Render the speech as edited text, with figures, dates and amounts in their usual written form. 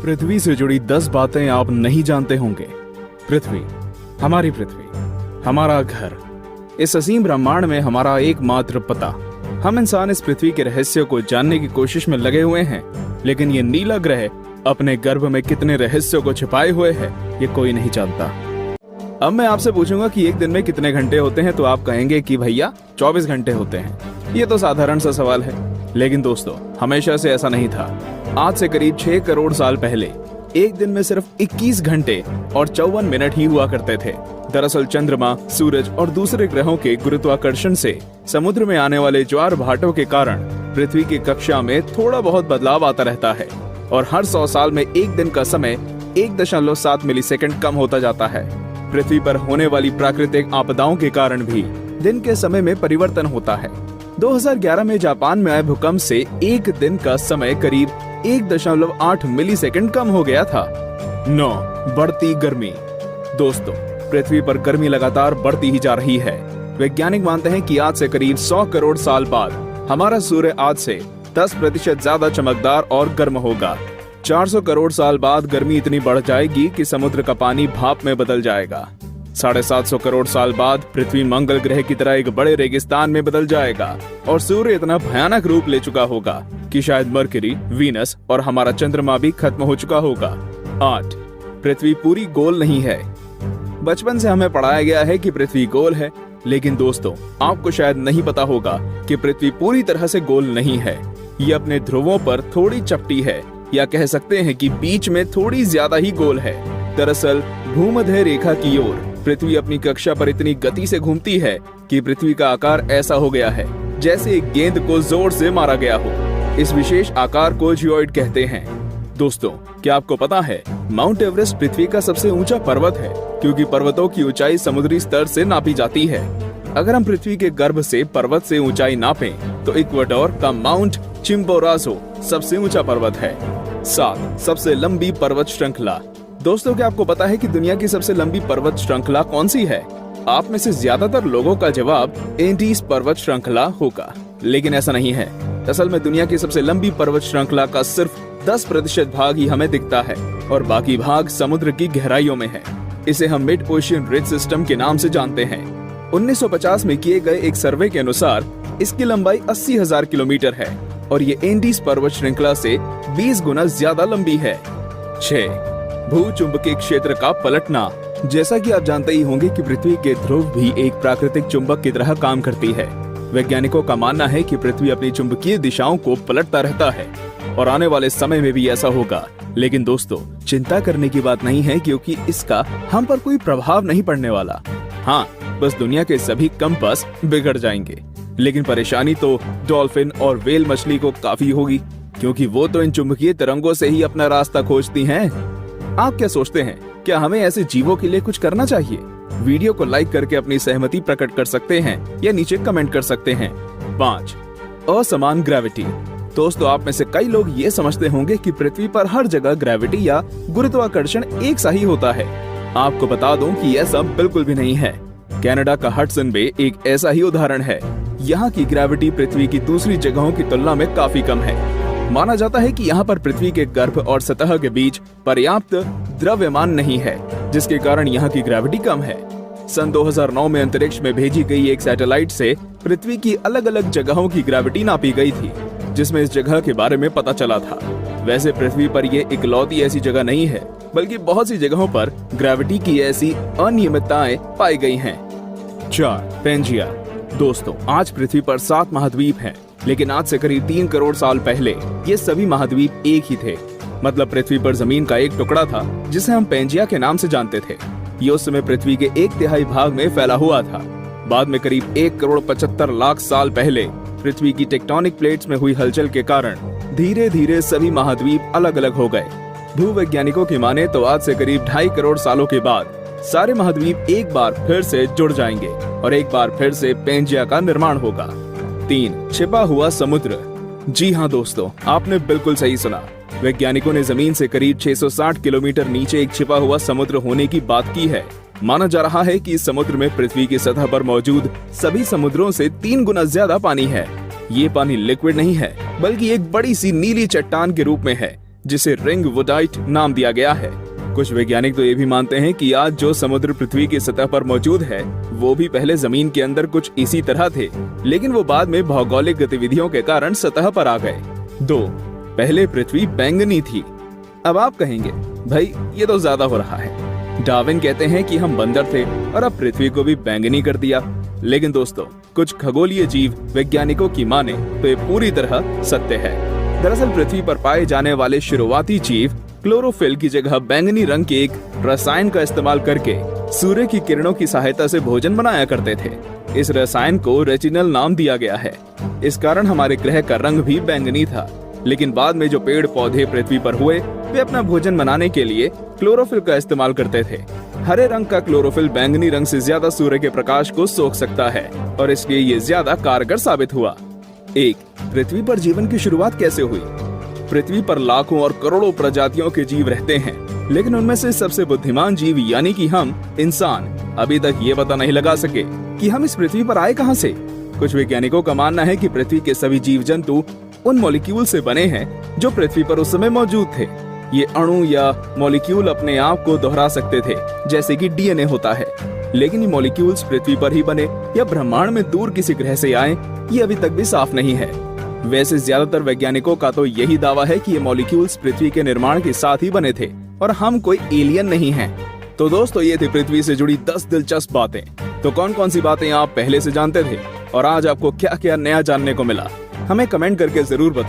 पृथ्वी से जुड़ी 10 बातें आप नहीं जानते होंगे। पृथ्वी, हमारी पृथ्वी, हमारा घर, इस असीम ब्रह्मांड में हमारा एकमात्र पता। हम इंसान इस पृथ्वी के रहस्य को जानने की कोशिश में लगे हुए हैं, लेकिन ये नीला ग्रह अपने गर्भ में कितने रहस्यों को छिपाए हुए है, ये कोई नहीं जानता। अब मैं आपसे पूछूंगा कि एक दिन में कितने घंटे होते हैं, तो आप कहेंगे कि भैया 24 घंटे होते हैं। ये तो साधारण सा सवाल है, लेकिन दोस्तों हमेशा से ऐसा नहीं था। आज से करीब 6 करोड़ साल पहले एक दिन में सिर्फ 21 घंटे और 54 मिनट ही हुआ करते थे। दरअसल चंद्रमा, सूरज और दूसरे ग्रहों के गुरुत्वाकर्षण से समुद्र में आने वाले ज्वार भाटों के कारण पृथ्वी की कक्षा में थोड़ा बहुत बदलाव आता रहता है और हर 100 साल में एक दिन का समय 1.7 मिलीसेकंड कम होता जाता है। पृथ्वी पर होने वाली प्राकृतिक आपदाओं के कारण भी दिन के समय में परिवर्तन होता है। 2011 में जापान में आए भूकंप से एक दिन का समय करीब 1.8 मिलीसेकंड कम हो गया था। 9. बढ़ती गर्मी। दोस्तों, पृथ्वी पर गर्मी लगातार बढ़ती ही जा रही है। वैज्ञानिक मानते हैं कि आज से करीब 100 करोड़ साल बाद हमारा सूर्य आज से 10% ज्यादा चमकदार और गर्म होगा। 400 करोड़ साल बाद गर्मी इतनी बढ़ जाएगी कि समुद्र का पानी भाप में बदल जाएगा। 750 करोड़ साल बाद पृथ्वी मंगल ग्रह की तरह एक बड़े रेगिस्तान में बदल जाएगा और सूर्य इतना भयानक रूप ले चुका होगा कि शायद मरकरी, वीनस और हमारा चंद्रमा भी खत्म हो चुका होगा। 8. पृथ्वी पूरी गोल नहीं है। बचपन से हमें पढ़ाया गया है कि पृथ्वी गोल है, लेकिन दोस्तों आपको शायद नहीं पता होगा कि पृथ्वी पूरी तरह से गोल नहीं है। ये अपने ध्रुवों पर थोड़ी चपटी है, या कह सकते हैं कि बीच में थोड़ी ज्यादा ही गोल है। दरअसल भूमध्य रेखा की ओर पृथ्वी अपनी कक्षा पर इतनी गति से घूमती है कि पृथ्वी का आकार ऐसा हो गया है जैसे एक गेंद को जोर से मारा गया हो। इस विशेष आकार को जियोइड कहते हैं। दोस्तों, क्या आपको पता है माउंट एवरेस्ट पृथ्वी का सबसे ऊंचा पर्वत है, क्योंकि पर्वतों की ऊंचाई समुद्री स्तर से नापी जाती है। अगर हम पृथ्वी के गर्भ से पर्वत से ऊंचाई नापें, तो इक्वाडोर का माउंट चिम्बोराजो सबसे ऊंचा पर्वत है। 7. सबसे लंबी पर्वत श्रृंखला। दोस्तों, क्या आपको पता है कि दुनिया की सबसे लंबी पर्वत श्रृंखला कौन सी है? आप में से ज्यादातर लोगों का जवाब एंडीज पर्वत श्रृंखला होगा, लेकिन ऐसा नहीं है। असल में दुनिया की सबसे लंबी पर्वत श्रृंखला का सिर्फ 10% भाग ही हमें दिखता है और बाकी भाग समुद्र की गहराइयों में है। इसे हम मिड ओशियन रिज सिस्टम के नाम से जानते हैं। 1950 में किए गए एक सर्वे के अनुसार इसकी लंबाई 80,000 किलोमीटर है और ये एंडीज पर्वत श्रृंखला से 20 गुना ज्यादा लंबी है। 6. भूचुंबकीय क्षेत्र का पलटना। जैसा कि आप जानते ही होंगे कि पृथ्वी के ध्रुव भी एक प्राकृतिक चुंबक की तरह काम करती है। वैज्ञानिकों का मानना है कि पृथ्वी अपनी चुंबकीय दिशाओं को पलटता रहता है और आने वाले समय में भी ऐसा होगा। लेकिन दोस्तों, चिंता करने की बात नहीं है, क्योंकि इसका हम पर कोई प्रभाव नहीं पड़ने वाला। हाँ, बस दुनिया के सभी कंपास बिगड़ जाएंगे। लेकिन परेशानी तो डॉल्फिन और व्हेल मछली को काफी होगी, क्योंकि वो तो इन चुंबकीय तरंगों से ही अपना रास्ता खोजती हैं। आप क्या सोचते हैं, क्या हमें ऐसे जीवों के लिए कुछ करना चाहिए? वीडियो को लाइक करके अपनी सहमति प्रकट कर सकते हैं या नीचे कमेंट कर सकते हैं। 5. असमान ग्रेविटी। दोस्तों, आप में से कई लोग ये समझते होंगे कि पृथ्वी पर हर जगह ग्रेविटी या गुरुत्वाकर्षण एक सा ही होता है। आपको बता दूं कि यह सब बिल्कुल भी नहीं है। कनाडा का हडसन बे एक ऐसा ही उदाहरण है। यहाँ की ग्रेविटी पृथ्वी की दूसरी जगहों की तुलना में काफी कम है। माना जाता है कि यहाँ पर पृथ्वी के गर्भ और सतह के बीच पर्याप्त द्रव्यमान नहीं है, जिसके कारण यहाँ की ग्रेविटी कम है। सन 2009 में अंतरिक्ष में भेजी गई एक सैटेलाइट से पृथ्वी की अलग अलग जगहों की ग्रेविटी नापी गई थी, जिसमें इस जगह के बारे में पता चला था। वैसे पृथ्वी पर ये इकलौती ऐसी जगह नहीं है, बल्कि बहुत सी जगहों पर ग्रेविटी की ऐसी अनियमितताएं पाई गई हैं। 4. पेंजिया। दोस्तों, आज पृथ्वी पर 7 महाद्वीप हैं, लेकिन आज से करीब 3 करोड़ साल पहले ये सभी महाद्वीप एक ही थे। मतलब पृथ्वी पर जमीन का एक टुकड़ा था जिसे हम पेंजिया के नाम से जानते थे। ये उस समय पृथ्वी के 1/3 भाग में फैला हुआ था। बाद में करीब 1 करोड़ 75 लाख साल पहले पृथ्वी की टेक्टोनिक प्लेट्स में हुई हलचल के कारण धीरे धीरे सभी महाद्वीप अलग अलग हो गए। भूवैज्ञानिकों की माने तो आज से करीब 2.5 करोड़ सालों के बाद सारे महाद्वीप एक बार फिर से जुड़ जाएंगे और एक बार फिर से पेंजिया का निर्माण होगा। 3. छिपा हुआ समुद्र। जी हाँ दोस्तों, आपने बिल्कुल सही सुना। वैज्ञानिकों ने जमीन से करीब 660 किलोमीटर नीचे एक छिपा हुआ समुद्र होने की बात की है। माना जा रहा है कि इस समुद्र में पृथ्वी की सतह पर मौजूद सभी समुद्रों से 3 गुना ज्यादा पानी है। ये पानी लिक्विड नहीं है, बल्कि एक बड़ी सी नीली चट्टान के रूप में है, जिसे रिंग वुडाइट नाम दिया गया है। कुछ वैज्ञानिक तो ये भी मानते हैं कि आज जो समुद्र पृथ्वी की सतह पर मौजूद है वो भी पहले जमीन के अंदर कुछ इसी तरह थे, लेकिन वो बाद में भौगोलिक गतिविधियों के कारण सतह पर आ गए। 2. पहले पृथ्वी बैंगनी थी। अब आप कहेंगे भाई ये तो ज्यादा हो रहा है, डार्विन कहते हैं कि हम बंदर थे और अब पृथ्वी को भी बैंगनी कर दिया। लेकिन दोस्तों, कुछ खगोलीय जीव वैज्ञानिकों की माने तो ये पूरी तरह सत्य है। दरअसल पृथ्वी पर पाए जाने वाले शुरुआती जीव क्लोरोफिल की जगह बैंगनी रंग के एक रसायन का इस्तेमाल करके सूर्य की किरणों की सहायता से भोजन बनाया करते थे। इस रसायन को रेटिनल नाम दिया गया है। इस कारण हमारे ग्रह का रंग भी बैंगनी था। लेकिन बाद में जो पेड़ पौधे पृथ्वी पर हुए वे अपना भोजन बनाने के लिए क्लोरोफिल का इस्तेमाल करते थे। हरे रंग का क्लोरोफिल बैंगनी रंग से ज्यादा सूर्य के प्रकाश को सोख सकता है और इसलिए ये ज्यादा कारगर साबित हुआ। 1. पृथ्वी पर जीवन की शुरुआत कैसे हुई? पृथ्वी पर लाखों और करोड़ों प्रजातियों के जीव रहते हैं, लेकिन उनमें से सबसे बुद्धिमान जीव यानी कि हम इंसान अभी तक ये पता नहीं लगा सके कि हम इस पृथ्वी पर आए कहां से। कुछ वैज्ञानिकों का मानना है कि पृथ्वी के सभी जीव जंतु उन मॉलिक्यूल से बने हैं जो पृथ्वी पर उस समय मौजूद थे। ये अणु या मॉलिक्यूल अपने आप को दोहरा सकते थे, जैसे कि डीएनए होता है। लेकिन ये मॉलिक्यूल्स पृथ्वी पर ही बने या ब्रह्मांड में दूर किसी ग्रह से आए, ये अभी तक भी साफ नहीं है। वैसे ज्यादातर वैज्ञानिकों का तो यही दावा है कि ये मॉलिक्यूल्स पृथ्वी के निर्माण के साथ ही बने थे और हम कोई एलियन नहीं हैं। तो दोस्तों, ये थी पृथ्वी से जुड़ी 10 दिलचस्प बातें। तो कौन कौन सी बातें आप पहले से जानते थे और आज आपको क्या क्या नया जानने को मिला, हमें कमेंट करके जरूर बताएं।